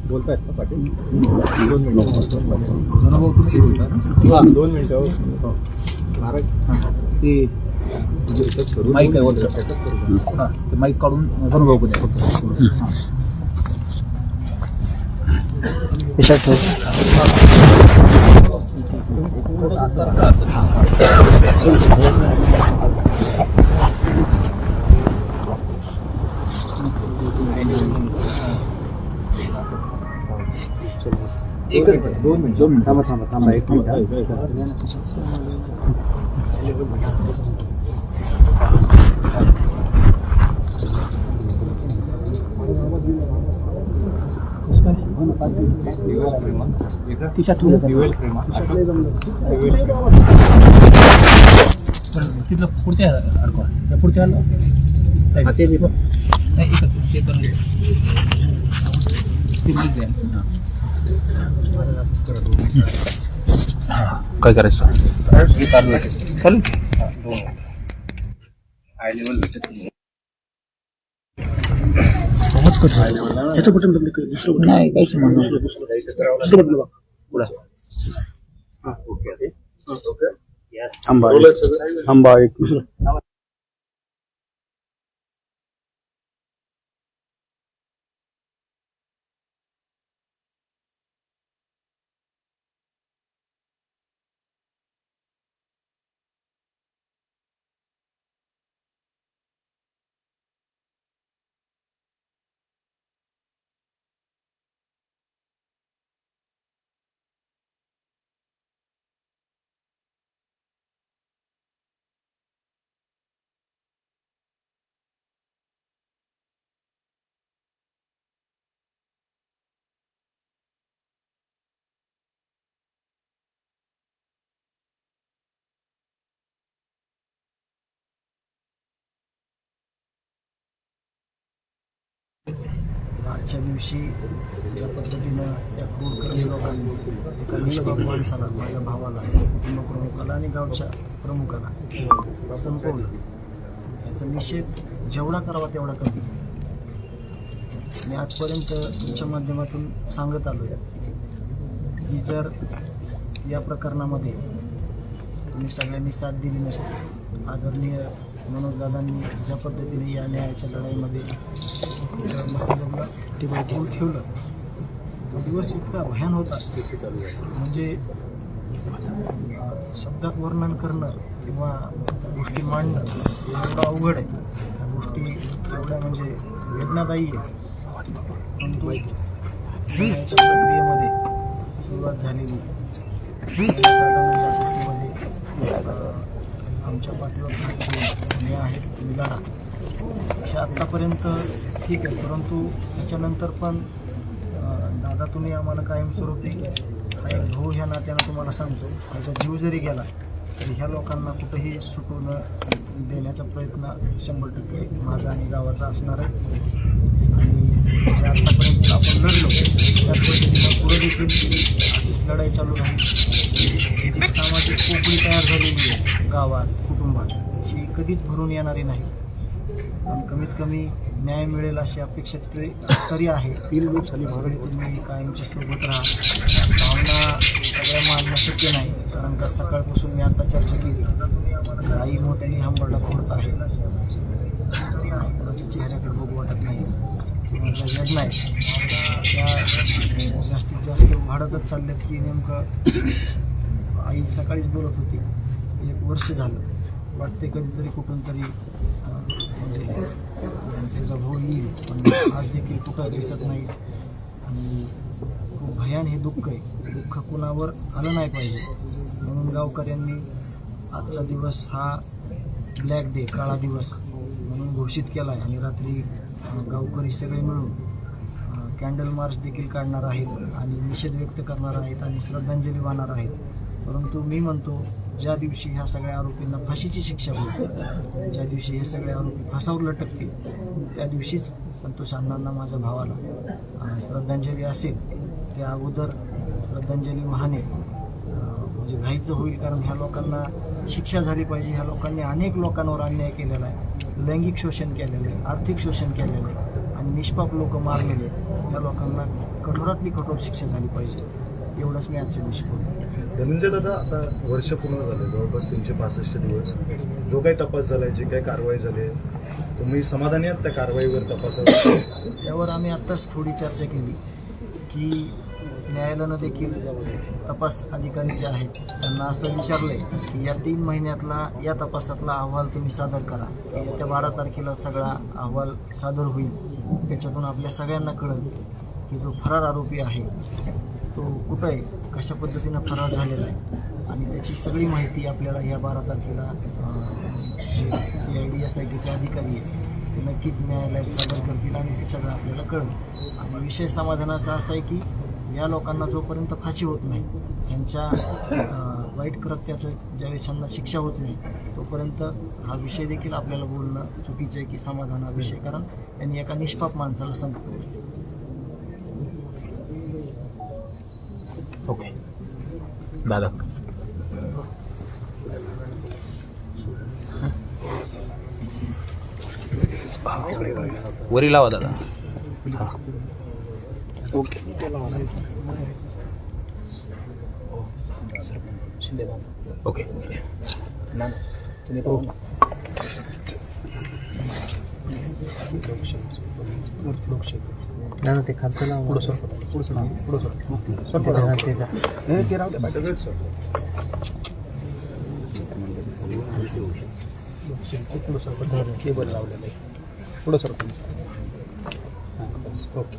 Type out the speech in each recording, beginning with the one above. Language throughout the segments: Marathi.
बोलतायत का पाटील? 2 मिनिटं. भाऊ तुम्ही बोलता? 2 मिनिटं. महाराज ते माईक आहे वरचं, माईक काढून भाऊ करूया एक 2 मिनिट थांबा 1 मिनिट. तिथलं पुढच्या अडकवा पुढच्या काय करायचं चालेल. ह्याचं बटन दुसरं नाही काहीच बटन पुढे थांबा एक दुसरं. आजच्या दिवशी ज्या पद्धतीनं त्या क्रूरकर्मी लोकांनी एका निष्पाप माणसाला, माझ्या भावाला, कुटुंब प्रमुखाला आणि गावच्या प्रमुखाला संपवलं, याचा निषेध जेवढा करावा तेवढा कमी. मी आजपर्यंत तुमच्या माध्यमातून सांगत आलो की जर या प्रकरणामध्ये तुम्ही सगळ्यांनी साथ दिली नसती, आदरणीय मनोजदादांनी ज्या पद्धतीने या न्यायाच्या लढाईमध्ये मसाल्याला ठेवलं, तो दिवस इतका भयान होता म्हणजे शब्दात वर्णन करणं किंवा त्या गोष्टी मांडणं एवढं अवघड आहे. त्या गोष्टी एवढ्या म्हणजे वेदनादायी आहे. परंतु न्यायाच्या प्रक्रियेमध्ये सुरुवात झालेली या गोष्टीमध्ये आमच्या पाठीवर मी आहे, तुम्ही लढा, हे आत्तापर्यंत ठीक आहे. परंतु त्याच्यानंतर पण दादा तुम्ही आम्हाला कायमस्वरूपी हा एक भाऊ ह्या नात्यानं तुम्हाला सांगतो, ह्याचा जीव जरी गेला तरी ह्या लोकांना कुठंही सुटू न देण्याचा प्रयत्न 100% माझा आणि गावाचा असणार आहे. आणि जे आत्तापर्यंत आपण लढलो त्या पद्धतीनं पुढे देखील अशीच लढाई चालू राहील. ही जी सामाजिक पोकळी तयार झालेली आहे गावात, कुटुंबात, ही कधीच भरून येणारी नाही. पण कमीत कमी न्याय मिळेल अशी अपेक्षा तरी आहे. तुम्ही कायमच्या सोबत राहा. भावना सगळ्या मानणं शक्य नाही, कारण का सकाळपासून मी आता चर्चा केली, आई मोठ्याने हंबरडा फोडत आहे, कोणाच्या चेहऱ्याकडे बघू वाटत नाही, कोणाच्या जग नाही, त्या जास्तीत जास्त वाढतच चालल्यात की नेमकं आई सकाळीच बोलत होती 1 वर्ष झालं, वाटते कधीतरी कुठून तरी म्हणजे त्याचा भाऊ येईल, पण आज देखील कुठं दिसत नाही. आणि खूप भयान हे दुःख आहे. दुःख कुणावर आलं नाही पाहिजे म्हणून गावकऱ्यांनी आजचा दिवस हा ब्लॅक डे, काळा दिवस म्हणून घोषित केला आहे. आणि रात्री गावकरी सगळे मिळून कॅन्डल मार्च देखील काढणार आहेत आणि निषेध व्यक्त करणार आहेत आणि श्रद्धांजली वाहणार आहेत. परंतु मी म्हणतो, ज्या दिवशी ह्या सगळ्या आरोपींना फाशीची शिक्षा होईल, ज्या दिवशी हे सगळे आरोपी फासावर लटकतील, त्या दिवशीच संतोष अण्णांना, माझ्या भावाला श्रद्धांजली असेल. त्या अगोदर श्रद्धांजली वाहणे म्हणजे घाईचं होईल, कारण ह्या लोकांना शिक्षा झाली पाहिजे. ह्या लोकांनी अनेक लोकांवर अन्याय केलेला आहे, लैंगिक शोषण केलेलं आहे, आर्थिक शोषण केलेलं आहे आणि निष्पाप लोक मारलेले आहेत, या लोकांना कठोरातली कठोर शिक्षा झाली पाहिजे, एवढंच मी आजच्या दिवशी बोलतो. धनंजय दादा, आता वर्ष पूर्ण झाले, जवळपास 365 दिवस. जो काही तपास झालाय, जी काही कारवाई झाली आहे, तुम्ही समाधानी आहात त्या कारवाईवर, तपासावर? त्यावर आम्ही आत्ताच थोडी चर्चा केली की न्यायालयानं देखील तपास अधिकारी जे आहेत त्यांना असं विचारलंय की या 3 महिन्यातला या तपासातला अहवाल तुम्ही सादर करा, की येत्या 12 तारखेला सगळा अहवाल सादर होईल. त्याच्यातून आपल्या सगळ्यांना कळेल की जो फरार आरोपी आहे तो कुठं आहे, कशा पद्धतीनं फरार झालेला आहे, आणि त्याची सगळी माहिती आपल्याला या 12 तारखेला जे CID SITचे अधिकारी आहेत ते नक्कीच न्यायालयात सादर करतील आणि ते सगळं आपल्याला कळेल. आणि विषय समाधानाचा असा आहे की या लोकांना जोपर्यंत फाशी होत नाही, त्यांच्या वाईट कृत्याचं ज्यावेळेस त्यांना शिक्षा होत नाही, तोपर्यंत हा विषय देखील आपल्याला बोलणं चुकीचं आहे की समाधान हा विषय, कारण त्यांनी एका निष्पाप माणसाला संपवलं. ओके दादा, वरी लावा दादा. ओके ओके ना ते खालचं पुढं सर ते राहू दे. सगळेच सर. पुढं सर टेबल लावलेलं आहे, पुढं सर ओके.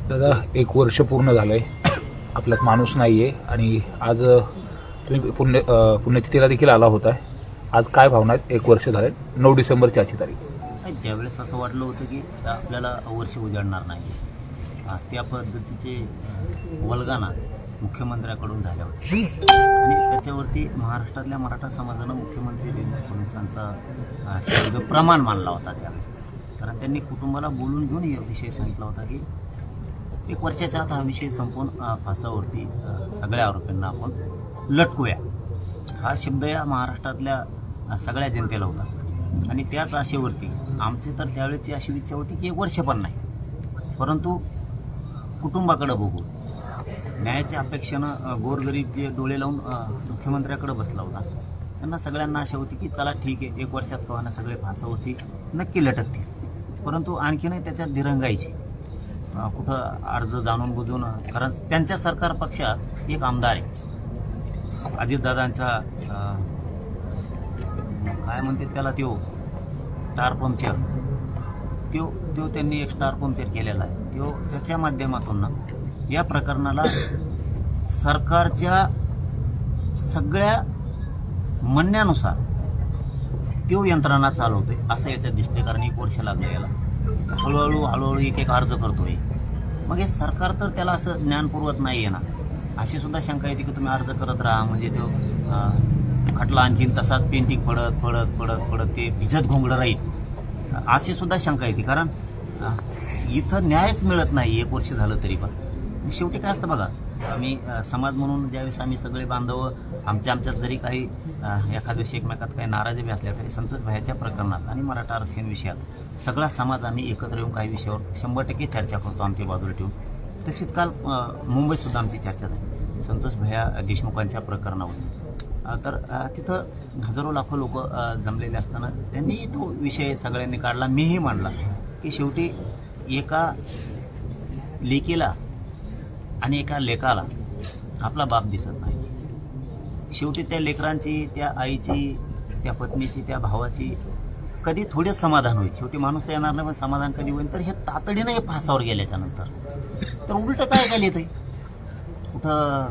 दादा, 1 वर्ष पूर्ण झालंय, आपल्यात माणूस नाहीये आणि आज तुम्ही पुण्यतिथीला देखील आला होता. आज काय भावना आहेत? 1 वर्ष झाले, 9 डिसेंबरची आजची तारीख. त्यावेळेस असं वाटलं होतं की आपल्याला वर्ष उजाडणार नाही. त्या पद्धतीचे वल्गना मुख्यमंत्र्याकडून झाल्या होत्या आणि त्याच्यावरती महाराष्ट्रातल्या मराठा समाजानं मुख्यमंत्री देवेंद्र फडणवीसांचा शब्द प्रमाण मानला होता त्यावेळेस. कारण त्यांनी कुटुंबाला बोलून घेऊन हा विषय सांगितला होता की 1 वर्षाच्या आत हा विषय संपून फासावरती सगळ्या आरोपींना आपण लटकूया. हा शब्द या महाराष्ट्रातल्या सगळ्या जनतेला होता आणि त्याच आशेवरती आमची तर त्यावेळेची अशी इच्छा होती की 1 वर्ष पण नाही, परंतु कुटुंबाकडे बघू, न्यायाच्या अपेक्षेनं गोरगरीब जे डोळे लावून मुख्यमंत्र्याकडे बसला होता, त्यांना सगळ्यांना आशा होती की चला ठीक आहे, 1 वर्षात कवाना सगळे फासावरती नक्की लटकतील. परंतु आणखीनही त्याच्यात दिरंगाईची कुठं अर्ज जाणून बुजून, कारण त्यांच्या सरकार पक्षात एक आमदार आहे अजितदादांचा, काय म्हणते त्याला, त्यो स्टार पंक्चर, त्यो त्यांनी एक स्टार पंक्चर केलेला आहे. त्याच्या माध्यमातून ना या प्रकरणाला सरकारच्या सगळ्या म्हणण्यानुसार त्यो यंत्रणा चालवतोय असं याच्यात दिसते. कारण 1 वर्ष लागलं याला, हळूहळू एक अर्ज करतोय. मग हे सरकार तर त्याला असं ज्ञान पुरवत नाही आहे ना, अशी सुद्धा शंका येते की तुम्ही अर्ज करत राहा, म्हणजे तो खटला आणखीन तसाच पेंटिंग पडत ते भिजत घोंगडं राहील, अशी सुद्धा शंका येते. कारण इथं न्यायच मिळत नाही 1 वर्ष झालं तरी पण. शेवटी काय असतं बघा, आम्ही समाज म्हणून ज्यावेळेस आम्ही सगळे बांधव आमच्यात जरी काही एखाद्या दिवशी एकमेकात काही नाराजी बी असल्या तरी संतोष भाईच्या प्रकरणात आणि मराठा आरक्षण विषयात सगळा समाज आम्ही एकत्र येऊन काही विषयावर 100% चर्चा करतो आमच्या बाजूला ठेवून. तशीच काल मुंबईत सुद्धा आमची चर्चा झाली संतोष भैया देशमुखांच्या प्रकरणावर. तर तिथं हजारो लाखो लोक जमलेले असताना त्यांनी तो विषय सगळ्यांनी काढला, मीही मांडला की शेवटी एका लेकीला आणि एका लेकाला आपला बाप दिसत नाही. शेवटी त्या लेकरांची, त्या आईची, त्या पत्नीची, त्या भावाची कधी थोडे समाधान होईल. शेवटी माणूस तर येणार नाही, पण समाधान कधी होईल तर हे तातडीनं हे फासावर गेल्याच्या नंतर. तर उलटं काय काय येतंय, कुठं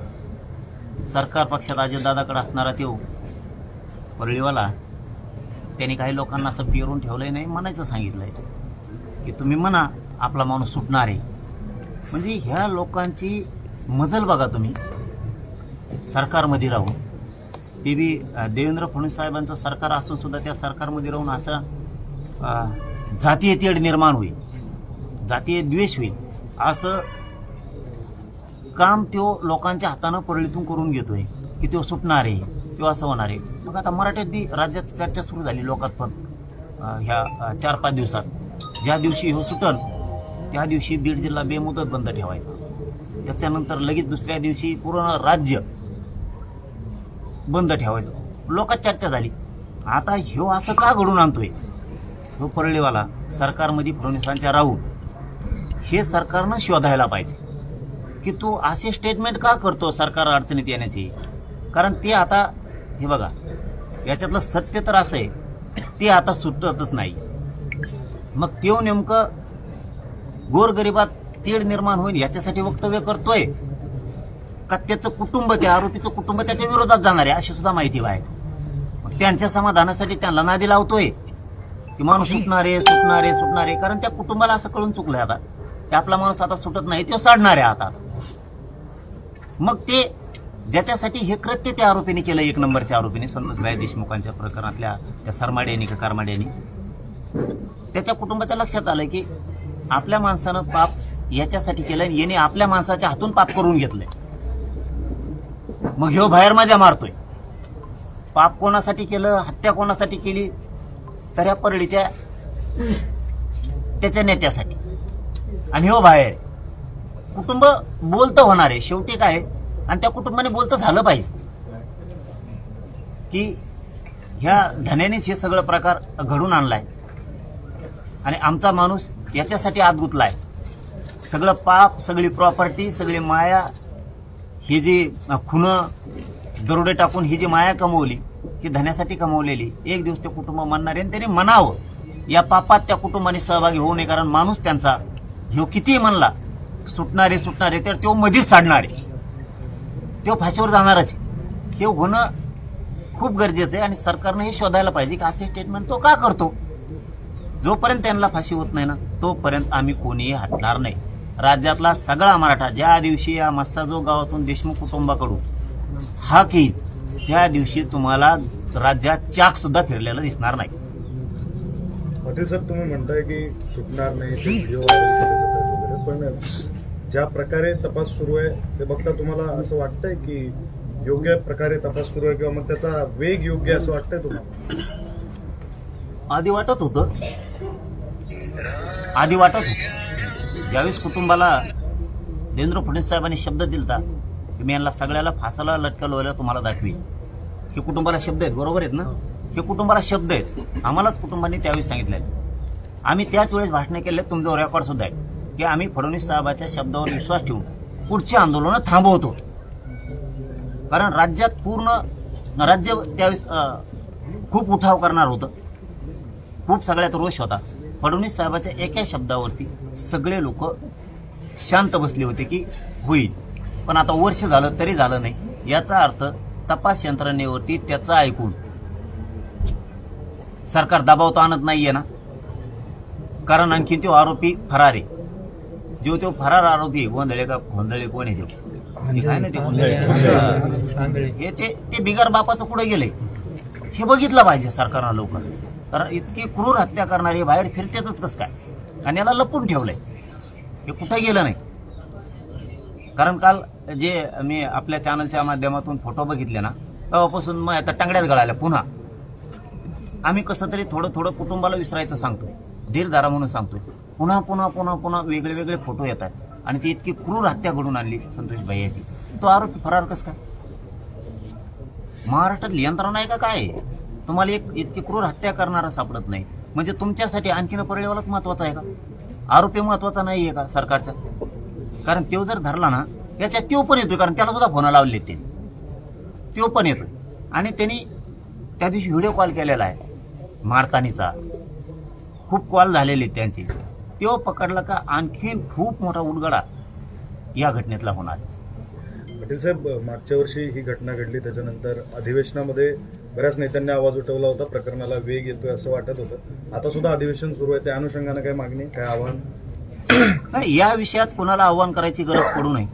सरकार पक्षात अजितदादाकडे असणारा तो परळीवाला त्यांनी काही लोकांना असं पेरून ठेवलंय, नाही म्हणायचं सांगितलंय की तुम्ही म्हणा आपला माणूस सुटणार आहे. म्हणजे ह्या लोकांची मजल बघा तुम्ही, सरकारमध्ये राहून, ते बी देवेंद्र फडणवीस साहेबांचं सरकार असून सुद्धा त्या सरकारमध्ये राहून असं जातीय तेढ निर्माण होईल, जातीय द्वेष होईल असं काम तो लोकांच्या हातानं परळीतून करून घेतोय की तो सुटणार आहे, तो असं होणार आहे. मग आता मराठ्यात बी राज्यात चर्चा सुरू झाली लोकात पण ह्या 4-5 दिवसात. ज्या दिवशी हो सुटल त्या दिवशी बीड जिल्हा बेमुदत बंद ठेवायचा. त्याच्यानंतर लगेच दुसऱ्या दिवशी पूर्ण राज्य बंद ठेवायचं. लोकात चर्चा झाली. आता ह्यो असं का घडून आणतोय ह्यो परळीवाला सरकारमध्ये फडणवीसांच्या राहून, हे सरकारनं शोधायला पाहिजे की तू असे स्टेटमेंट का करतो सरकार अडचणीत येण्याची. कारण ते आता हे बघा, याच्यातलं सत्य तर असं आहे ते आता सुटतच नाही. मग तो नेमकं गोरगरिबात तेढ निर्माण होईल याच्यासाठी वक्तव्य करतोय का त्याचं कुटुंब, त्या आरोपीचं कुटुंब त्याच्या विरोधात जाणार आहे अशी सुद्धा माहिती आहे. मग त्यांच्या समाधानासाठी त्यांना नादी लावतोय की माणूस सुटणारे सुटणारे सुटणारे. कारण त्या कुटुंबाला असं कळून चुकलंय आता की आपला माणूस आता सुटत नाही, तो साडणार आहे आता. मग ते ज्याच्यासाठी हे कृत्य त्या आरोपीने केलं, 1 नंबरच्या आरोपीने, संतोषभाई देशमुखांच्या प्रकरणातल्या त्या सरमाड्यानी का कारमाड्यानी, त्याच्या कुटुंबाच्या लक्षात आलं की आपल्या माणसानं पाप याच्यासाठी केलंय, याने आपल्या माणसाच्या हातून पाप करून घेतलंय. मग ह्यो बाहेर मजा मारतोय. पाप कोणासाठी केलं, हत्या कोणासाठी केली, तर ह्या परळीच्या त्याच्या नेत्यासाठी. आणि ह्यो बाहेर कुटुंब बोलतं होणार आहे शेवटी काय, आणि त्या कुटुंबाने बोलतं झालं पाहिजे की ह्या धन्यानेच हे सगळं प्रकार घडून आणलाय आणि आमचा माणूस याच्यासाठी आत गुंतलाय. सगळं पाप, सगळी प्रॉपर्टी, सगळी माया, ही जी खुनं दरोडे टाकून ही जी माया कमवली ही धन्यासाठी कमवलेली, एक दिवस ते कुटुंब म्हणणार आहे. आणि त्यांनी म्हणावं या पापात त्या कुटुंबाने सहभागी होऊ नये. कारण माणूस त्यांचा ह्यो कितीही म्हणला सुटणारे सुटणारे, तर तो मध्येच साडणारे, तो फाशीवर जाणारच. हे होणं खूप गरजेचं आहे आणि सरकारनं हे शोधायला पाहिजे की असे स्टेटमेंट तो का करतो. जोपर्यंत त्यांना फाशी होत नाही ना तोपर्यंत आम्ही कोणीही हटणार नाही. राज्यातला सगळा मराठा ज्या दिवशी या मस्साजोग गावातून देशमुख कुटुंबाकडून हाक येईल त्या दिवशी तुम्हाला राज्यात चाक सुद्धा फिरलेला दिसणार नाही. पाटील साहेब, तुम्ही म्हणताय की सुटणार नाही, ते व्हिडिओ व्हायरल केले जातात वगैरे, पण ज्या प्रकारे तपास सुरू आहे ते बघता तुम्हाला असं वाटतंय की योग्य प्रकारे तपास सुरू आहे किंवा मग त्याचा वेग योग्य असं वाटतंय तुम्हाला? आधी वाटत होतं ज्यावेळेस कुटुंबाला देवेंद्र फडणवीस साहेबांनी शब्द दिलता की मी यांना सगळ्याला फासाला लटकवलेला तुम्हाला दाखवीन. हे कुटुंबाला शब्द आहेत, बरोबर आहेत ना, हे कुटुंबाला शब्द आहेत. आम्हालाच कुटुंबांनी त्यावेळेस सांगितलेलं. आम्ही त्याच वेळेस भाषणे केले, तुमचं रेकॉर्ड सुद्धा आहे की आम्ही फडणवीस साहेबाच्या शब्दावर विश्वास ठेवून पुढची आंदोलनं थांबवतो. कारण राज्यात पूर्ण राज्य त्यावेळेस खूप उठाव करणार होतं, खूप सगळ्यात रोष होता. फडणवीस साहेबाच्या एका शब्दावरती सगळे लोक शांत बसले होते की होईल. पण आता वर्ष झालं तरी झालं नाही. याचा अर्थ तपास यंत्रणेवरती त्याचं ऐकून सरकार दबाव तर आणत नाहीये ना. कारण आणखी तो आरोपी फरार आहे. जो तो फरार आरोपी गोंधळे का गोंधळे कोण आहे काय नाही ते गोंधळे हे ते बिगर बापाचं पुढे गेले हे बघितलं पाहिजे सरकारनं लवकर. कारण इतकी क्रूर हत्या करणारे बाहेर फिरतेच कसं काय, आणि याला लपून ठेवलंय, हे कुठे गेलं नाही. कारण काल जे मी आपल्या चॅनलच्या माध्यमातून फोटो बघितले ना तेव्हापासून मग आता टांगड्यात गळाल्या. पुन्हा आम्ही कसं तरी थोडं थोडं कुटुंबाला विसरायचं सांगतोय, धीरधारा म्हणून सांगतोय. पुन्हा पुन्हा पुन्हा पुन्हा वेगळे वेगळे फोटो येतात आणि ती इतकी क्रूर हत्या घडून आणली संतोष भाई याची. तो आरोपी फरार कसं काय? महाराष्ट्रात यंत्रणा आहे का काय? तुम्हाला एक इतकी क्रूर हत्या करणारा सापडत नाही म्हणजे तुमच्यासाठी आणखीन परळीवालाच महत्वाचा आहे का? आरोपी महत्वाचा नाही आहे का सरकारचा? कारण तो जर धरला ना याच्यात तो पण येतोय, कारण त्याला सुद्धा फोन लावले ते, तो पण येतोय. आणि त्यांनी त्या दिवशी व्हिडिओ कॉल केलेला आहे मारतानीचा, खूप कॉल झालेले त्यांचे. तो पकडला का आणखीन खूप मोठा उडगडा या घटनेतला होणार. पाटील साहेब, मागच्या वर्षी ही घटना घडली, त्याच्यानंतर अधिवेशनामध्ये बऱ्याच नेत्यांनी आवाज उठवला होता, प्रकरणाला वेग येतोय असं वाटत होतं. आता सुद्धा अधिवेशन सुरू आहे, त्या अनुषंगाने काय मागणी, काय आव्हान? नाही, या विषयात कोणाला आव्हान करायची गरज पडू नये.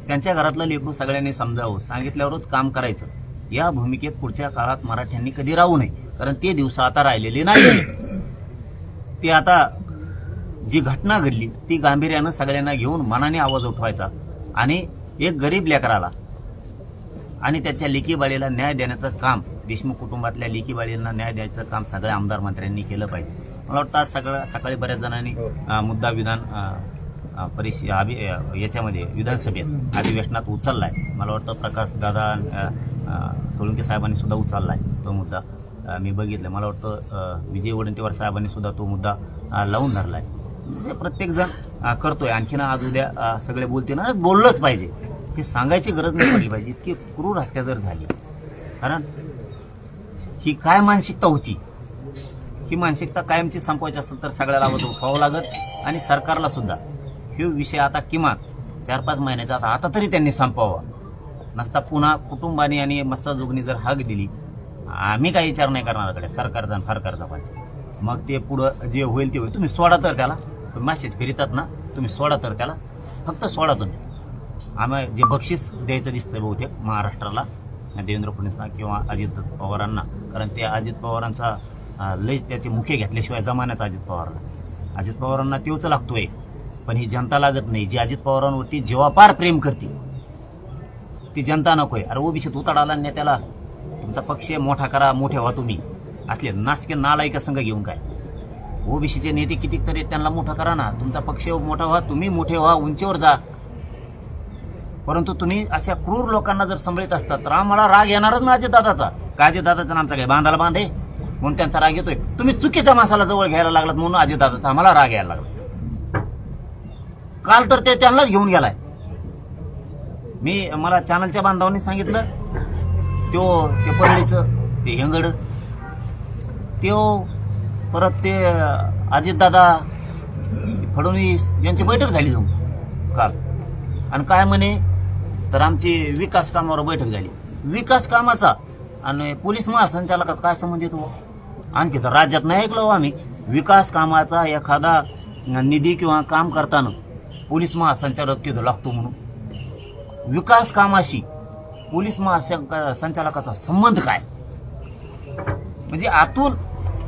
त्यांच्या घरातलं लेकरू सगळ्यांनी समजावं, सांगितल्यावरच काम करायचं. या भूमिकेत पुढच्या काळात मराठ्यांनी कधी राहू नये, कारण ते दिवस आता राहिलेले नाही. ते आता जी घटना घडली ती गांभीर्यानं सगळ्यांना घेऊन मनाने आवाज उठवायचा आणि एक गरीब लेकराला आणि त्याच्या लेकीबाळीला न्याय देण्याचं काम, देशमुख कुटुंबातल्या लेकीबाळींना न्याय द्यायचं काम सगळ्या आमदार मंत्र्यांनी केलं पाहिजे. मला वाटतं आज सकाळी बऱ्याच जणांनी मुद्दा विधान याच्यामध्ये विधानसभेत अधिवेशनात उचललाय. मला वाटतं प्रकाश दादा सोळंके साहेबांनी सुद्धा उचललाय तो मुद्दा, मी बघितलं. मला वाटतं विजय वडेट्टीवार साहेबांनी सुद्धा तो मुद्दा लावून धरलाय. म्हणजे प्रत्येक जण करतोय. आणखीन आज उद्या सगळे बोलतील ना, बोललंच पाहिजे, हे सांगायची गरज नाही पडली पाहिजे. इतकी क्रूर हत्या जर झाली, कारण ही काय मानसिकता होती, ही मानसिकता कायमची संपवायची असेल तर सगळ्याला उठावं लागत. आणि सरकारला सुद्धा हे विषय आता किमान 4-5 महिन्याचा आता तरी त्यांनी संपवावा. नसता पुन्हा कुटुंबाने आणि मस्साजोगनी जर हाक दिली, आम्ही काही विचार नाही करणार, सरकारचा आणि फारकारचा पाहिजे. मग ते पुढं जे होईल ते होईल. तुम्ही सोडा तर त्याला, मॅसेज फिरतात ना, तुम्ही सोडा तर त्याला, फक्त सोडा तुम्ही. आम्ही जे बक्षीस द्यायचं दिसतंय बहुतेक महाराष्ट्राला देवेंद्र फडणवीसना किंवा अजित पवारांना, कारण ते अजित पवारांचा लय त्याचे मुख्य घेतल्याशिवाय जमान्यात अजित पवारांना तेवच लागतोय. पण ही जनता लागत नाही, जी अजित पवारांवरती जेव्हापार प्रेम करते ती जनता नकोय. अरे ओबीसीत उताडाला नेत्याला तुमचा पक्ष मोठा करा, मोठे व्हा तुम्ही. असले नासके नालायका संघ घेऊन काय, ओबीसीचे नेते कितीतरी त्यांना मोठा करा ना, तुमचा पक्ष मोठा व्हा, तुम्ही मोठे व्हा, उंचीवर जा. परंतु तुम्ही अशा क्रूर लोकांना जर सांभाळत असतात तर आम्हाला राग येणारच ना अजितदादाचा. का अजितदादाचा आमचा काय बांधाला बांध आहे म्हणून त्यांचा राग येतोय. तुम्ही चुकीच्या माणसाला जवळ घ्यायला लागलात म्हणून अजितदादाचा आम्हाला राग यायला लागला. काल तर ते त्यांनाच घेऊन गेलाय. मला चॅनलच्या बांधवांनी सांगितलं, ते परळीचं ते हेंगड, परत ते अजितदादा फडणवीस यांची बैठक झाली जाऊन काल. आणि काय म्हणे तर आमची विकास कामावर बैठक झाली. विकास कामाचा आणि पोलीस महासंचालकाचा काय संबंध येतो? आणखी तर राज्यात नाही ऐकलं आम्ही. विकास कामाचा एखादा निधी किंवा काम करताना पोलीस महासंचालक तिथं लागतो म्हणून. विकास कामाशी पोलीस महासंचालकाचा संबंध काय? म्हणजे आतून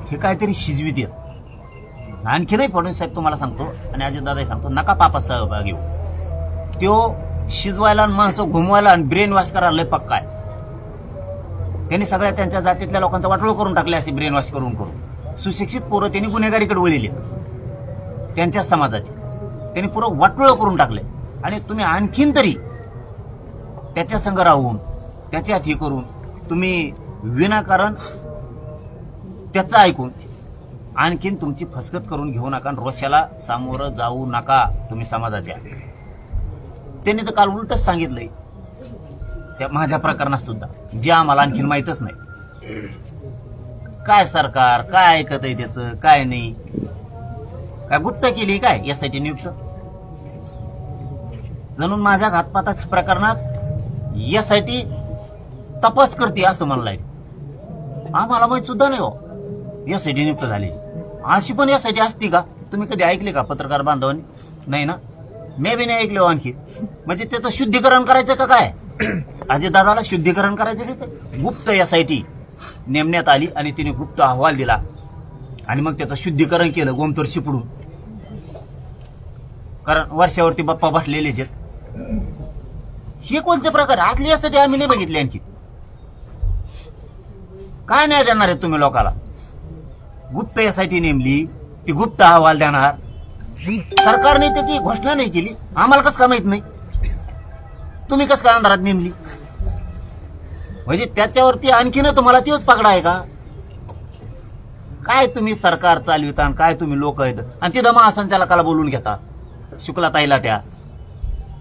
हे काहीतरी शिजवीत येत. आणखीनही फडणवीस साहेब तुम्हाला सांगतो आणि अजितदादाही सांगतो, नका पापात सहभाग घेऊ. तो शिजवायला आणि माणसं घुमवायला आणि ब्रेन वॉश करायला लय पक्का आहे. त्यांनी सगळ्या त्यांच्या जातीतल्या लोकांचा वाटोळ करून टाकले, असे ब्रेन वॉश करून. सुशिक्षित पोरं त्यांनी गुन्हेगारीकडे वळले, त्यांच्या समाजाचे त्यांनी पुरं वाटोळ करून टाकले. आणि तुम्ही आणखीन तरी त्याच्या संग राहून त्याच्यात हे करून तुम्ही विनाकारण त्याचं ऐकून आणखीन तुमची फसगत करून घेऊ नका. रोषाला सामोरं जाऊ नका तुम्ही समाजाच्या. त्यांनी तर काल उलटच सांगितलंय त्या माझ्या प्रकरणात सुद्धा, जे आम्हाला आणखीन माहीतच नाही. काय सरकार काय ऐकत आहे त्याचं, काय नाही, काय गुप्त केली काय यासाठी नियुक्त. जणून माझ्या घातपाताच्या प्रकरणात यासाठी तपास करते असं म्हणलाय. आम्हाला माहित सुद्धा नाही हो यासाठी नियुक्त झाली. अशी पण यासाठी असती का? तुम्ही कधी ऐकले का पत्रकार बांधवांनी? नाही ना, मी बी नाही ऐकले. आणखी म्हणजे त्याचं शुद्धीकरण करायचं का काय? अजितदादाला शुद्धीकरण करायचं त्याचं. गुप्त यासाठी नेमण्यात आली आणि तिने गुप्त अहवाल दिला आणि मग त्याचं शुद्धीकरण केलं गोमतर शिपडून. कारण वर्षावरती बाप्पा बसलेलेच आहेत. हे कोणते प्रकार असले यासाठी आम्ही नाही बघितले. आणखी काय नाही देणार आहे तुम्ही लोकाला? गुप्त यासाठी नेमली, ती गुप्त अहवाल देणार. सरकारने त्याची घोषणा नाही केली, आम्हाला कसं काय माहित नाही? तुम्ही कसं काय अंधारात नेमली? म्हणजे त्याच्यावरती आणखीन तुम्हाला तेच पकडा आहे का? काय तुम्ही सरकार चालविता आणि काय तुम्ही लोक आहेत. आणि तिथं महासंचालकाला बोलून घेता, शुक्लाताईला त्या,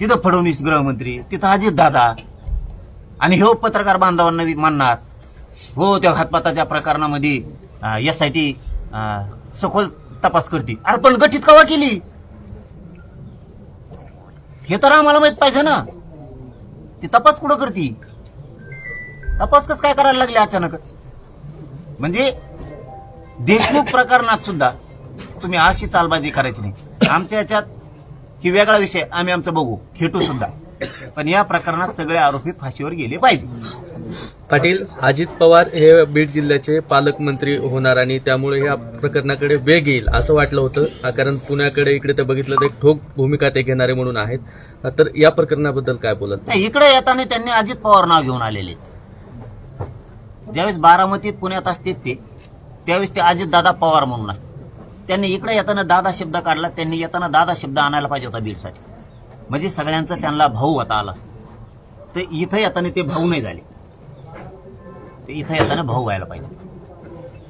तिथं फडणवीस गृहमंत्री, तिथं अजितदादा. आणि हे पत्रकार बांधवांना म्हणणार हो त्या घातपाताच्या प्रकरणामध्ये यासाठी सखोल तपास करते. अरे पण गठीत कवा केली हे तर आम्हाला माहित पाहिजे ना. ती तपास कुठं करते? तपास कसं काय करायला लागले अचानक? म्हणजे देशमुख प्रकरणात सुद्धा तुम्ही अशी चालबाजी करायची नाही. आमच्या याच्यात ही वेगळा विषय, आम्ही आमचं बघू, खेटू सुद्धा. पण या प्रकरणात सगळे आरोपी फाशीवर गेले पाहिजे. पाटील, अजित पवार हे बीड जिल्ह्याचे पालकमंत्री होणार आणि त्यामुळे या प्रकरणाकडे वेग येईल असं वाटलं होतं, कारण पुण्याकडे इकडे ते बघितलं तर एक ठोक भूमिका ते घेणारे म्हणून आहेत. तर या प्रकरणाबद्दल काय बोलत? नाही, इकडे येताना त्यांनी अजित पवार नाव घेऊन आलेले. ज्यावेळेस बारामतीत पुण्यात असते ते त्यावेळेस ते अजित दादा पवार म्हणून असते. त्यांनी इकडे येताना दादा शब्द काढला. त्यांनी येताना दादा शब्द आणायला पाहिजे होता बीडसाठी, म्हणजे सगळ्यांचा त्यांना भाऊ आता आला असता. तर इथं येताना ते भाऊ नाही झाले, ते इथं येताना भाऊ व्हायला पाहिजे.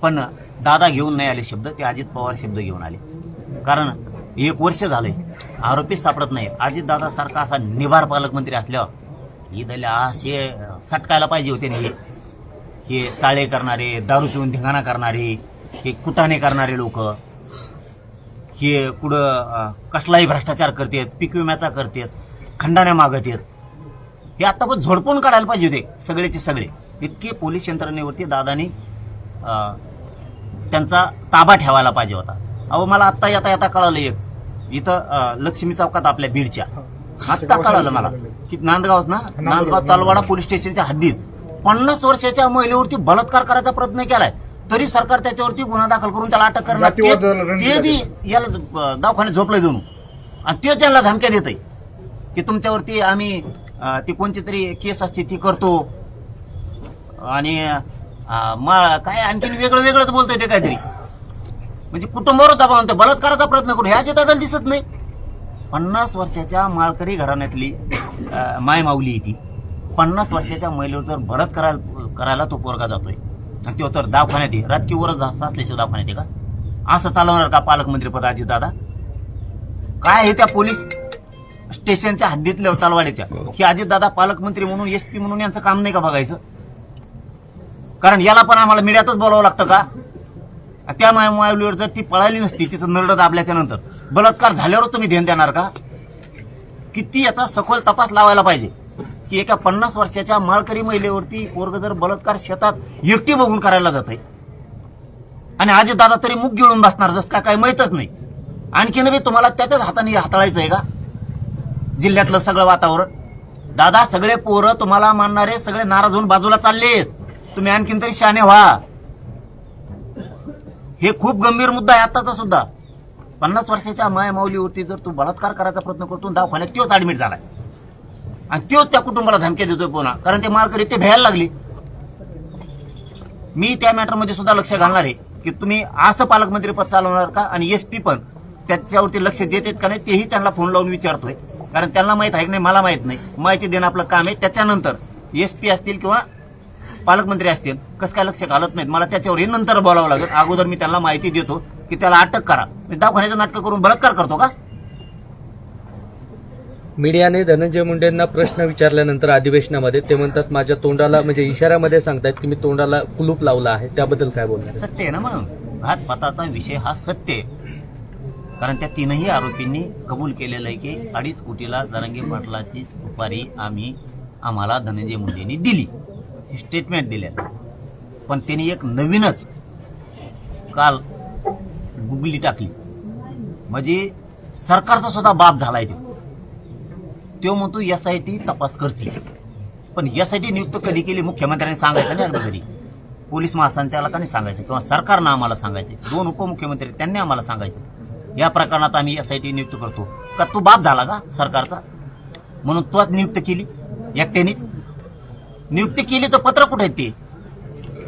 पण दादा घेऊन नाही आले शब्द, ते अजित पवार शब्द घेऊन आले. कारण 1 वर्ष झालंय आरोपी सापडत नाहीत. अजित दादा सारखा असा निभार पालकमंत्री असल्यावर ईदला असे सटकायला पाहिजे होते ना. हे चाळे करणारे, दारू पिऊन धिंगाणा करणारे, हे कुटाणे करणारे लोक, हे कुठं कसलाही भ्रष्टाचार करतात, पीक विम्याचा करतात, खंडाण्या मागत आहेत, हे आता पण झोडपून काढायला पाहिजे होते सगळेचे सगळे. इतके पोलीस यंत्रणेवरती दादानी त्यांचा ताबा ठेवायला पाहिजे होता. अहो, मला आत्ता येता येता कळालं एक इथं लक्ष्मी चौकात आपल्या बीडच्या आत्ता कळालं मला की नांदगाव तलवाडा पोलीस स्टेशनच्या हद्दीत 50 वर्षाच्या महिलेवरती बलात्कार करायचा प्रयत्न केलाय, तरी सरकार त्याच्यावरती गुन्हा दाखल करून त्याला अटक करणार. ते बी याला दवाखान्यात झोपलंय जाऊन, आणि ते त्यांना धमक्या देत आहे की तुमच्यावरती आम्ही ती कोणती तरी केस असते ती करतो. आणि काय आणखीन वेगळं वेगळंच बोलतोय ते काहीतरी, म्हणजे कुटुंबावर दबाव आणतो, बलात्काराचा प्रयत्न करू. ह्या दादा दिसत नाही. 50 वर्षाच्या माळकरी घराण्यातली मायमाऊली ती 50 वर्षाच्या महिलेवर जर भरत करायला तो पोरगा जातोय, आणि तो तर दवाखान्यात आहे. राजकीय वरच असल्याशिवाय दवाखान्यात आहे का? असं चालवणार का पालकमंत्रीपद अजित दादा? काय आहे त्या पोलीस स्टेशनच्या हद्दीतल्या तलवाडीच्या की अजित दादा पालकमंत्री म्हणून, एसपी म्हणून यांचं काम नाही का बघायचं? कारण याला पण आम्हाला मीडियातच बोलावं लागतं का? त्या मायमाऊलीवर जर ती पळाली नसती, तिचं नरड दाबल्याच्या नंतर बलात्कार झाल्यावर तुम्ही ध्यान देणार का? किती याचा सखोल तपास लावायला पाहिजे की एका 50 वर्षाच्या माळकरी महिलेवरती पोरग जर बलात्कार शेतात एकटी बघून करायला जात आहे, आणि अजित दादा तरी मुख गिळून बसणार जसं का काही माहीतच नाही. आणखीन बी तुम्हाला त्याच्याच हाताने हाताळायचं आहे का जिल्ह्यातलं सगळं वातावरण? दादा, सगळे पोरं तुम्हाला मानणारे सगळे नाराज होऊन बाजूला चाललेत. तुम्ही आणखीन तरी शहाणे व्हा. हे खूप गंभीर मुद्दा आहे आताचा सुद्धा. 50 वर्षाच्या मायमाऊलीवरती जर तू बलात्कार करायचा प्रयत्न करतो, दवाखान्यात तोच ऍडमिट झालाय, आणि तोच त्या कुटुंबाला धमक्या देतोय पुन्हा, कारण ते माळकरी ते भ्यायला लागली. मी त्या मॅटरमध्ये सुद्धा लक्ष घालणार आहे की तुम्ही असं पालकमंत्री पद चालवणार का, आणि एसपी पण त्याच्यावरती लक्ष देत का नाही तेही त्यांना फोन लावून विचारतोय. कारण त्यांना माहित आहे की नाही मला माहित नाही, माहिती देणं आपलं काम आहे. त्याच्यानंतर एसपी असतील किंवा पालकमंत्री असतील कसं काय लक्ष घालत नाहीत, मला त्याच्यावर हे नंतर बोलावं लागेल. अगोदर मी त्यांना माहिती देतो की त्याला अटक करा. दवाखान्याचं नाटक करून बलात्कार करतो का? मीडियाने धनंजय मुंडेंना प्रश्न विचारल्यानंतर अधिवेशनामध्ये ते म्हणतात माझ्या तोंडाला, म्हणजे इशाऱ्यामध्ये सांगतायत की मी तोंडाला कुलूप लावला आहे. त्याबद्दल काय बोलणार? सत्य आहे ना, मग घातपाताचा विषय हा सत्य आहे. कारण त्या 3ही आरोपींनी कबूल केलेलं आहे की 2.5 कोटीला जरांगे पाटलाची सुपारी आम्हाला धनंजय मुंडेंनी दिली, हे स्टेटमेंट दिले. पण त्यांनी एक नवीनच काल गुगली टाकली, म्हणजे सरकारचा सुद्धा बाप झालाय तो म्हणतो SIT तपास करतील. पण SIT नियुक्त कधी केली मुख्यमंत्र्यांनी सांगायचं नाही, अगदी तरी पोलीस महासंचालकांनी सांगायचं किंवा सरकारनं आम्हाला सांगायचं. 2 उपमुख्यमंत्री त्यांनी आम्हाला सांगायचं या प्रकरणात आम्ही SIT नियुक्त करतो का? तू बाप झाला का सरकारचा म्हणून तूच नियुक्त केली? एकट्यानेच नियुक्ती केली तर पत्र कुठे आहेत ते?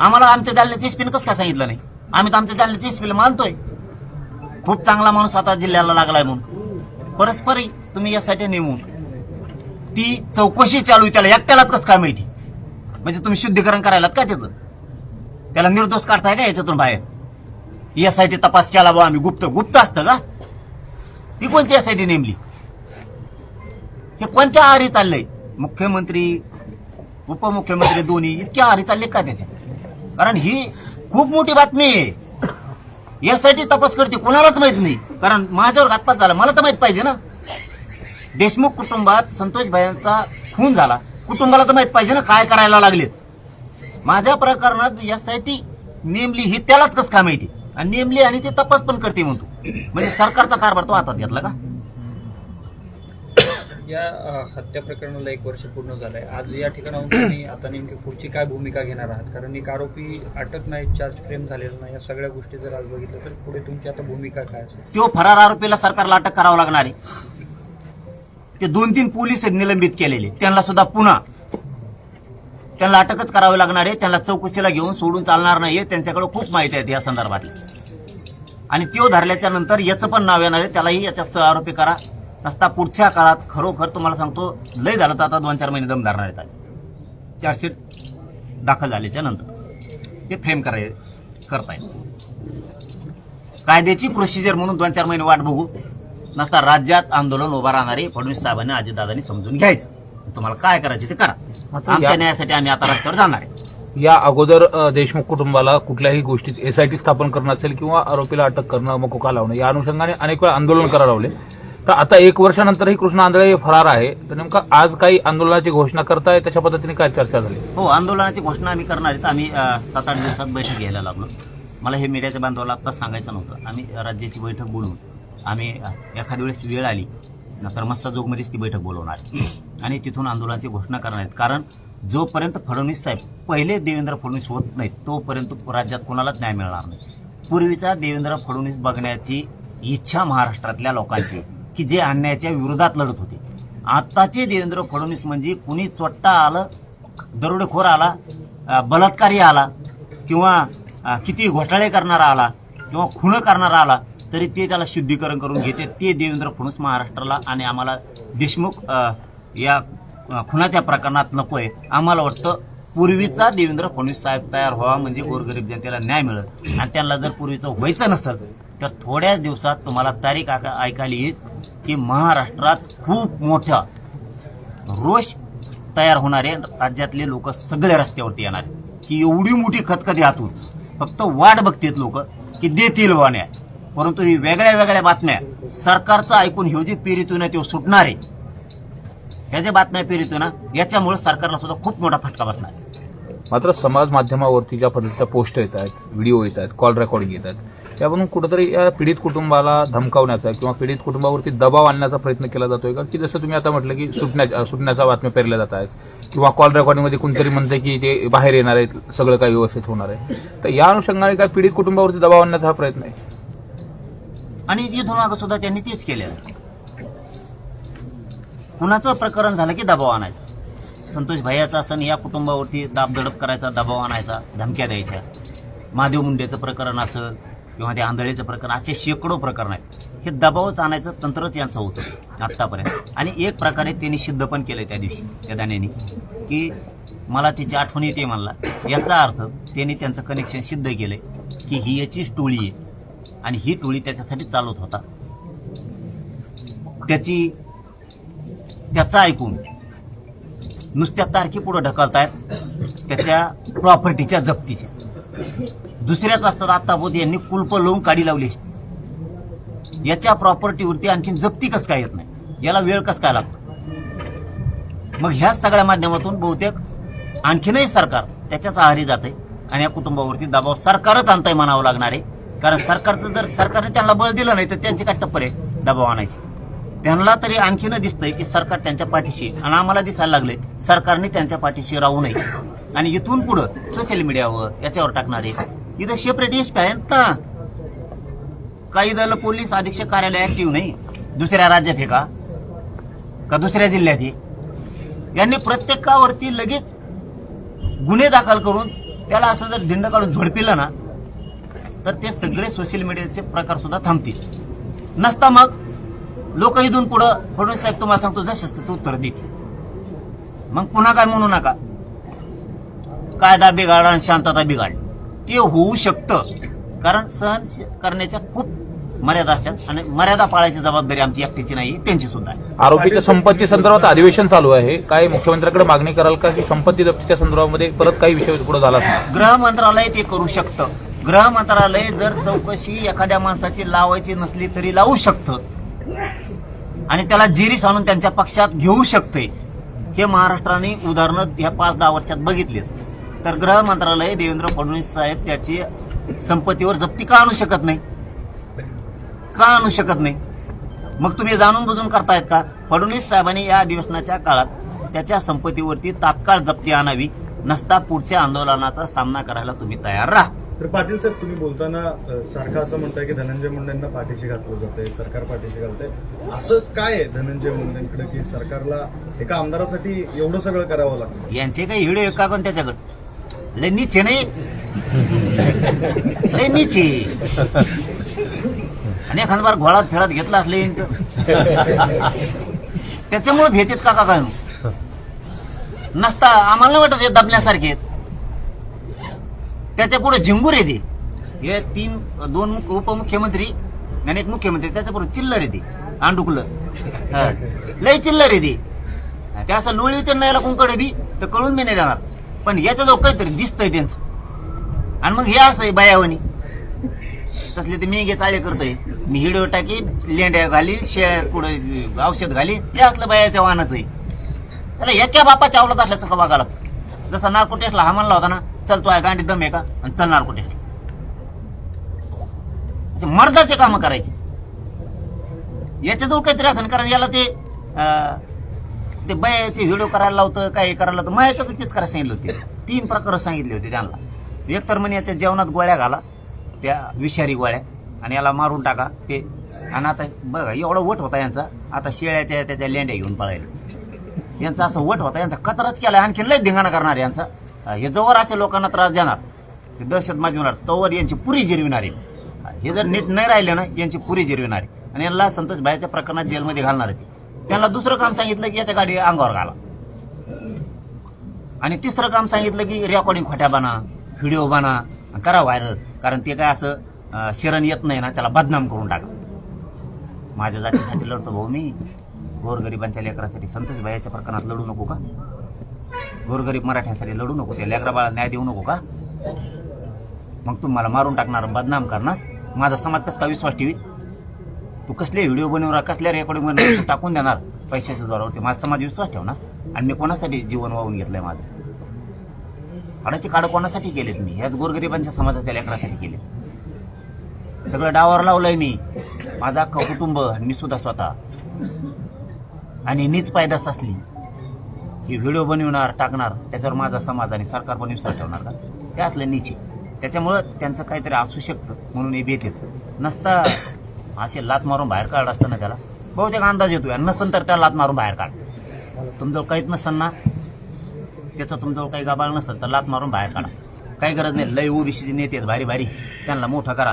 आम्हाला आमच्या जालन्याच्या एसपीने कसं काय सांगितलं नाही? आम्ही तर आमच्या जालन्याच्या एसपीला मानतोय, खूप चांगला माणूस आता जिल्ह्याला लागलाय म्हणून. परस्पर तुम्ही यासाठी नेमून ती चौकशी चालू आहे, त्याला एकट्यालाच कसं काय माहिती? म्हणजे तुम्ही शुद्धीकरण करायलात का त्याचं? त्याला निर्दोष काढताय का याच्यातून बाहेर? SIT तपास केला बा आम्ही, गुप्त असतं का? ती कोणती SIT नेमली? हे कोणत्या आहारी चाललंय? मुख्यमंत्री उपमुख्यमंत्री दोन्ही इतक्या आहारी चालले का त्याच्या? कारण ही खूप मोठी बातमी आहे. SIT तपास करते, कोणालाच माहित नाही. कारण माझ्यावर घातपात झाला, मला तर माहित पाहिजे ना. देशमुख कुटुंबात संतोष भाईंचा खून झाला, कुटुंबाला तर माहित पाहिजे ना काय करायला लागलेत. माझ्या प्रकरणात SIT नेमली ही त्यालाच कसं काय माहिती? आणि नेमली आणि ते तपास पण करते म्हणतो, म्हणजे सरकारचा कारभार तो हातात घेतला का? या हत्या प्रकरणाला 1 वर्ष पूर्ण झालंय. आज या ठिकाणाहून तुम्ही आता नेमकी पुढची काय भूमिका घेणार आहात? कारण एक आरोपी अटक नाही, चार्ज फ्रेम झालेला नाही, या सगळ्या गोष्टी जर आज बघितलं तर पुढे तुमची आता भूमिका काय असेल? तो फरार आरोपीला सरकारला अटक करावं लागणार आहे. ते 2-3 पोलीस आहेत निलंबित केलेले, त्यांना सुद्धा पुन्हा त्यांना अटकच करावी लागणार आहे. त्यांना चौकशीला घेऊन सोडून चालणार नाहीये. त्यांच्याकडे खूप माहिती आहे या संदर्भातली. आणि तो धरल्याच्या नंतर याचं पण नाव येणार आहे, त्यालाही याच्या सह आरोपी करा. रस्ता पुढच्या काळात खरोखर तुम्हाला सांगतो लय झालं तर आता 2-4 महिने दम धरणार आहेत. चार्जशीट दाखल झाल्याच्या नंतर ते फ्रेम करता येईल. कायद्याची प्रोसिजर म्हणून 2-4 महिने वाट बघू नसता राज्यात आंदोलन उभा राहणारे फडणवीस साहेबांनी अजितदादांनी समजून घ्यायचं. तुम्हाला काय करायचं ते करा. आमच्या न्यायासाठी आम्ही आता रस्त्यावर जाणार आहे. या अगोदर देशमुख कुटुंबाला कुठल्याही गोष्टीत एसआयटी स्थापन करणं असेल किंवा आरोपीला अटक करणं, मकोका लावणं, या अनुषंगाने अनेक वेळा आंदोलन करायला लावले. तर आता 1 वर्षानंतरही कृष्णा आंधळे फरार आहे, तर नेमका आज काही आंदोलनाची घोषणा करताय, त्याच्या पद्धतीने काय चर्चा झाली? हो, आंदोलनाची घोषणा आम्ही करणार आहेत. आम्ही 7-8 दिवसात बैठक घ्यायला लागलो. मला हे मीडियाच्या बांधवाला आता सांगायचं नव्हतं. आम्ही राज्याची बैठक बोलून आम्ही एखाद्या वेळेस वेळ आली तर मस्साजोगमध्येच ती बैठक बोलवणार आणि तिथून आंदोलनाची घोषणा करणार आहेत. कारण जोपर्यंत फडणवीस साहेब पहिले देवेंद्र फडणवीस होत नाहीत तोपर्यंत राज्यात कोणालाच न्याय मिळणार नाही. पूर्वीचा देवेंद्र फडणवीस बघण्याची इच्छा महाराष्ट्रातल्या लोकांची की जे अन्यायाच्या विरोधात लढत होते. आत्ताचे देवेंद्र फडणवीस म्हणजे कुणी चोट्टा आलं, दरोडेखोर आला, बलात्कारी आला किंवा किती घोटाळे करणारा आला किंवा खून करणारा आला तरी ते त्याला शुद्धीकरण करून घेते. ते देवेंद्र फडणवीस महाराष्ट्राला आणि आम्हाला देशमुख या खुनाच्या प्रकरणात नकोय. आम्हाला वाटतं पूर्वीचा देवेंद्र फडणवीस साहेब तयार व्हावा म्हणजे गोरगरीब जनतेला न्याय मिळेल. आणि त्यांना जर पूर्वीचं व्हायचं नसेल तर थोड्याच दिवसात तुम्हाला तारीख ऐकायला येईल की महाराष्ट्रात खूप मोठा रोष तयार होणारे राज्यातले लोक सगळे रस्त्यावरती येणार ही एवढी मोठी खतखती हातून फक्त वाट बघतात लोक की देतील वा न्याय. परंतु ही वेगळ्या वेगळ्या बातम्या सरकारचं ऐकून ह्यो जे पेरीतून आहे तो सुटणार आहे. ह्या ज्या बातम्या पेरीतून याच्यामुळे सरकारला सुद्धा खूप मोठा फटका बसणार आहे. मात्र समाज माध्यमावरती ज्या पद्धतीच्या पोस्ट येत आहेत, व्हिडिओ येत आहेत, कॉल रेकॉर्डिंग येत आहेत, त्यावरून कुठेतरी या पीडित कुटुंबाला धमकावण्याचा किंवा पीडित कुटुंबावरती दबाव आणण्याचा प्रयत्न केला जातोय का? की जसं तुम्ही आता म्हटलं की सुटण्याच्या बातम्या पेरल्या जात आहेत किंवा कॉल रेकॉर्डिंगमध्ये कोणतरी म्हणते की ते बाहेर येणार आहेत, सगळं काही व्यवस्थित होणार आहे. तर या अनुषंगाने काय पीडित कुटुंबावरती दबाव आणण्याचा हा प्रयत्न आहे? आणि इथून मागं सुद्धा त्यांनी तेच केलेलं. कुणाचं प्रकरण झालं की दबाव आणायचा. संतोष भैयाचा सण या कुटुंबावरती दाबदडप करायचा, दबाव आणायचा, धमक्या द्यायच्या. महादेव मुंडेचं प्रकरण असं किंवा ते आंधळेचं प्रकरण असे शेकडो प्रकरण आहेत. हे दबावच आणायचं तंत्रच यांचं होतं आत्तापर्यंत. आणि एक प्रकारे त्यांनी सिद्ध पण केलं त्या दिवशी त्या दाण्यानी की मला त्याची आठवण येते म्हणला. याचा अर्थ त्यांनी त्यांचं कनेक्शन सिद्ध केलंय की ही याचीच टोळी आहे आणि ही टोळी त्याच्यासाठी चालवत होता. त्याचा ऐकून नुसत्या तारखी पुढे ढकलतायत त्याच्या प्रॉपर्टीच्या जप्तीच्या. दुसऱ्याच असतात आत्तापोत यांनी कुलप लावून काढी लावली असती. याच्या प्रॉपर्टीवरती आणखीन जप्ती कसं काय येत नाही, याला वेळ कसं काय लागतो. मग ह्या सगळ्या माध्यमातून बहुतेक आणखीनही सरकार त्याच्याच आहारी जाते आणि या कुटुंबावरती दबाव सरकारच आणताय म्हणावं लागणार आहे. कारण सरकारचं जर सरकारने त्यांना बळ दिलं नाही तर त्यांची काय टप्पर आहे दबाव आणायची. त्यांना तरी आणखीन दिसतंय की सरकार त्यांच्या पाठीशी आणि आम्हाला दिसायला लागले सरकारने त्यांच्या पाठीशी राहू नये. आणि इथून पुढं सोशल मीडियावर याच्यावर टाकणारे इथं सेपरेट एसपी आहे ना. काही दल पोलीस अधीक्षक कार्यालय ऍक्टिव्ह नाही. दुसऱ्या राज्यात आहे का दुसऱ्या जिल्ह्यात आहे. यांनी प्रत्येकावरती लगेच गुन्हे दाखल करून त्याला असं जर धिंड काढून झोडपिलं ना तर ते सगळे सोशल मीडियाचे प्रकार सुद्धा थांबतील. नसता मग लोक इथून पुढं फडणवीस साहेब तुम्हाला सांगतो जशाच उत्तर देतील. मग पुन्हा काय म्हणू नका कायदा बिघाड आणि शांतता बिघाड. ते होऊ शकतं कारण सहन करण्याच्या खूप मर्यादा असतात आणि मर्यादा पाळायची जबाबदारी आमची एकटीची नाही त्यांची सुद्धा आहे. आरोपीच्या संपत्ती संदर्भात अधिवेशन चालू आहे. काय मुख्यमंत्र्यांकडे मागणी कराल का की संपत्ती जप्तीच्या संदर्भामध्ये परत काही विषय पुढे झाला? गृह मंत्रालय ते करू शकतं. गृह मंत्रालय जर चौकशी एखाद्या माणसाची लावायची नसली तरी लावू शकतं आणि त्याला जेरीस आणून त्यांच्या पक्षात घेऊ शकते. हे महाराष्ट्राने उदाहरणं या 5-10 वर्षात बघितली. तर गृह मंत्रालय देवेंद्र फडणवीस साहेब त्याची संपत्तीवर जप्ती का आणू शकत नाही? मग तुम्ही जाणून बुजून करतायत का? फडणवीस साहेबांनी या अधिवेशनाच्या काळात त्याच्या संपत्तीवरती तात्काळ जप्ती आणावी, नसता पुढच्या आंदोलनाचा सामना करायला तुम्ही तयार राहा. तर पाटील साहेब, तुम्ही बोलताना सारखं असं म्हणताय की धनंजय मुंडेंना पाठीशी घातलं जातंय, सरकार पाठीशी घालतंय. असं काय आहे धनंजय मुंडेंकडे की सरकारला एका आमदारासाठी एवढं सगळं करावं लागतं? यांचे काही व्हिडिओ का कोण त्याच्याकडे लय नीच आहे नाही, लय नीच आहे. आणि एखाद बार घोळात फेळात घेतला असले त्याच्यामुळे भेटेत का काय नसता. आम्हाला नाही वाटत हे दबल्यासारखे आहेत. त्याच्या पुढे झिंगूर येते. हे दोन उपमुख्यमंत्री आणि एक मुख्यमंत्री, त्याच्या पुढे चिल्लर येते, आंडुकलं लय चिल्लर येते. ते असं लोळी त्यांना याला कुंकडे बी तर कळून मी नाही देणार. पण याच्या जवळ काहीतरी दिसतंय त्यांचं. आणि मग हे असं आहे बायावणी तसले ते मेघे चाळे करतोय. मी हिडो टाकी लेंड्या घाली पुढे औषध घाली, हे असलं बायाच्या वाहनाचं आहे. त्याला एका बापाच्या आवडत असल्याचं का बघायला. जसा नार्को टेस्टला हा म्हणला होता ना, चल तू आहे गांडी दम आहे का आणि चल नार्को टेस्ट. असे मर्दाचे कामं करायचे. याच्याजवळ काहीतरी असं, कारण याला ते बायाचे व्हिडिओ करायला लावतं, काय करायला लावतं. मायाचं तेच करायला सांगितलं होते. 3 प्रकार सांगितले होते त्यांना. एक तर म्हणे याच्या जेवणात गोळ्या घाला, त्या विषारी गोळ्या, आणि याला मारून टाका ते. आणि आता बघा एवढा वट होता यांचा, आता शेळ्याच्या त्याच्या लेंड्या घेऊन पळायला. यांचा असं वट होता, यांचा कचराच केला. आणखी लय धिंगाणा करणार यांचा. हे जोवर असे लोकांना त्रास देणार, दहशत माजवणार, तोवर यांची पुरी जिरविणार आहे. हे जर नीट नाही राहिले ना, यांची पुरी जिरविणार आहे. आणि यांना संतोष भाईच्या प्रकरणात जेलमध्ये घालणार आहे. त्यांना दुसरं काम सांगितलं की याच्या गाडी अंगावर घाला. आणि तिसरं काम सांगितलं की रेकॉर्डिंग खोट्या बना, व्हिडिओ बना, करा व्हायरल. कारण ते काय असं शरण येत नाही ना, त्याला बदनाम करून टाका. माझ्या जातीसाठी लढतो भाऊ मी, गोरगरिबांच्या लेकरासाठी. संतोष भाईच्या प्रकरणात लढू नको का? गोरगरीब मराठ्यासाठी लढू नको? त्या लेकरा बाळा न्याय देऊ नको का? मग तू मला मारून टाकणार, बदनाम करणार, माझा समाज कसा विश्वास ठेवी? तू कसले व्हिडिओ बनवणार, कसल्या रेकॉर्डिंग बनवणार, टाकून देणार पैशाच्या जोरावरती. माझा समाज विश्वास ठेव ना. आणि मी कोणासाठी जीवन वाहून घेतलंय माझं? हाडाची काढं कोणासाठी केलेत मी? ह्याच गोरगरिबांच्या समाजाच्या लेकरासाठी केले. सगळं डावावर लावलंय मी, माझं अख्खं कुटुंब आणि मी सुद्धा स्वतः. आणि नीच पायदास असली की व्हिडिओ बनवणार, टाकणार, त्याच्यावर माझा समाज आणि सरकार पण विश्वास ठेवणार का? ते असलं नीचे. त्याच्यामुळं त्यांचं काहीतरी असू शकतं म्हणून हे भेट येतं. नसता असे लात मारून बाहेर काढ असतं ना, त्याला बहुतेक अंदाज येतोय. नसन तर त्याला लात मारून बाहेर काढ. तुमजवळ काहीच नसन ना, त्याचं तुमजवळ काही गाबाळ नसेल तर लात मारून बाहेर काढा. काही गरज नाही. लय ओबीसीचे नेते आहेत भारी भारी, त्यांना मोठं करा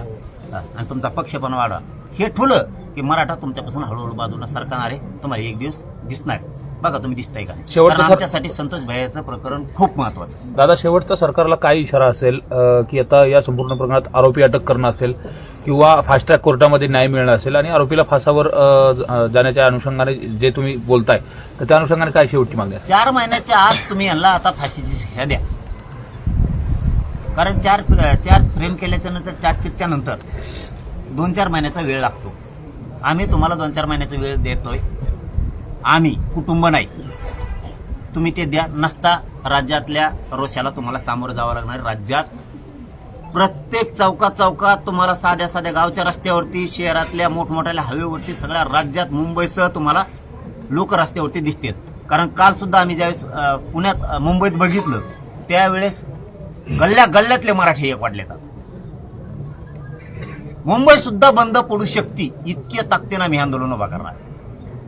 आणि तुमचा पक्ष पण वाढवा. हे ठुलं की मराठा तुमच्यापासून हळूहळू बाजूला सरकणार आहे. तुम्हाला एक दिवस दिसणार. बघा तुम्ही दिसताय का? शेवटचं आमच्यासाठी संतोष भाईचं प्रकरण खूप महत्वाचं आहे. दादा, शेवटचा सरकारला काय इशारा असेल की आता या संपूर्ण प्रकरणात आरोपी अटक करणं असेल किंवा फास्ट ट्रॅक कोर्टामध्ये न्याय मिळणं असेल आणि आरोपीला फासावर जाण्याच्या अनुषंगाने जे तुम्ही बोलताय, तर त्या अनुषंगाने काय शेवटची मागणी असेल? 4 महिन्याच्या आत तुम्ही यांना आता फाशीची शिक्षा द्या. कारण चार फ्रेम केल्याच्या नंतर, चार्जशीटच्या नंतर 2-4 महिन्याचा वेळ लागतो. आम्ही तुम्हाला 2-4 महिन्याचा वेळ देतोय. आम्ही कुटुंब नाही. तुम्ही ते द्या. नसता राज्यातल्या रोषाला तुम्हाला सामोरं जावं लागणार. राज्यात प्रत्येक चौकात तुम्हाला साध्या साध्या गावच्या रस्त्यावरती, शहरातल्या मोठमोठ्या हायवेवरती, सगळ्या राज्यात मुंबईसह तुम्हाला लोक रस्त्यावरती दिसतात. कारण काल सुद्धा आम्ही ज्यावेळेस पुण्यात मुंबईत बघितलं त्यावेळेस गल्ल्यातले मराठी एक वाढले का. मुंबई सुद्धा बंद पडू शकते इतक्या ताकदीनं आम्ही आंदोलन उभा करणार.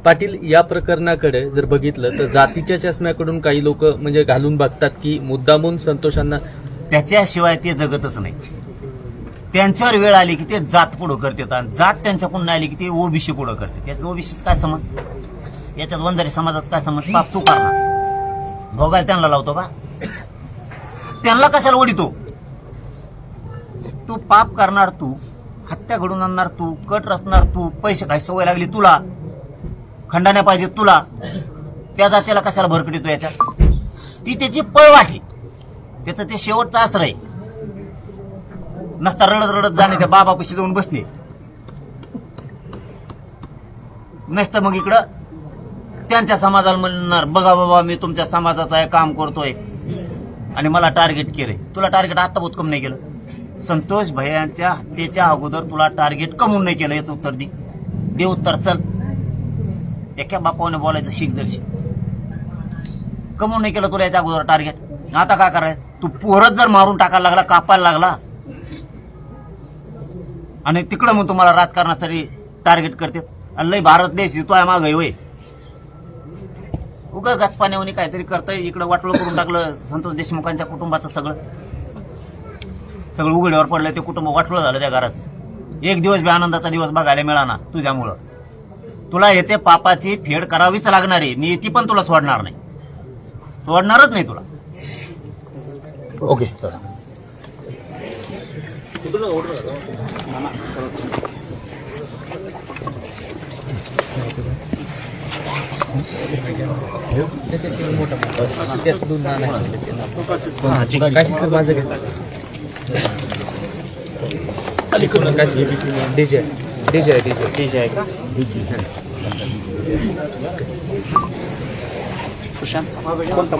पाटील, या प्रकरणाकडे जर बघितलं तर जातीच्या चष्म्याकडून काही लोक म्हणजे घालून बघतात की मुद्दामून संतोषांना, त्याच्याशिवाय ते जगतच नाही. त्यांच्यावर वेळ आली की ते जात पुढं करतात आणि जात त्यांच्याकडून नाही आली की ते ओबीसी पुढं करते. त्याच्यात ओबीसीच काय समज, याच्यात वंजारी समाजात काय समज? पाप तू करणार, भोगायला त्यांना लावतो का? त्यांना कशाला ओढितो? तू पाप करणार, तू हत्या घडून आणणार, तू कट रचणार, तू पैसे काय सवय लागली तुला, खंडाने पाहिजे तुला, त्या जातीला कशाला भरकटीतो याच्यात? ती त्याची पळवाटी, त्याचं ते शेवटचा आश्रय. नसता रडत रडत जाणे त्या बाबापाशी जाऊन बसणे, नसतं मग इकडं त्यांच्या समाजाला म्हणणार बघा बाबा मी तुमच्या समाजाचं आहे, काम करतोय आणि मला टार्गेट केलंय. तुला टार्गेट आता बहुत कम नाही केलं. संतोष भैयांच्या हत्येच्या अगोदर तुला टार्गेट कमून नाही केलं, याचं उत्तर दे उत्तर. चल एका बापाने बोलायचं शिक जर शिक. कमवून नाही केलं तुला याच्या अगोदर टार्गेट, आता काय करायचं? तू पोरच जर मारून टाकायला लागला, कापायला लागला, आणि तिकडं मग तुम्हाला राजकारणासाठी टार्गेट करते. लय भारत देश येतोय मागे वय, उगा गचपाण्यावनी काहीतरी करतंय. इकडं वाटोळ करून टाकलं संतोष देशमुखांच्या कुटुंबाचं सगळं उघड्यावर पडलं. ते कुटुंब वाटोळ झालं त्या घराचं. एक दिवस बी आनंदाचा दिवस बघायला मिळाला तुझ्यामुळं. तुला याचे पापाची फेड करावीच लागणार आहे. नियती पण तुला सोडणार नाही, सोडणारच नाही तुला. ओके चला. डीजे आहे का? कोणता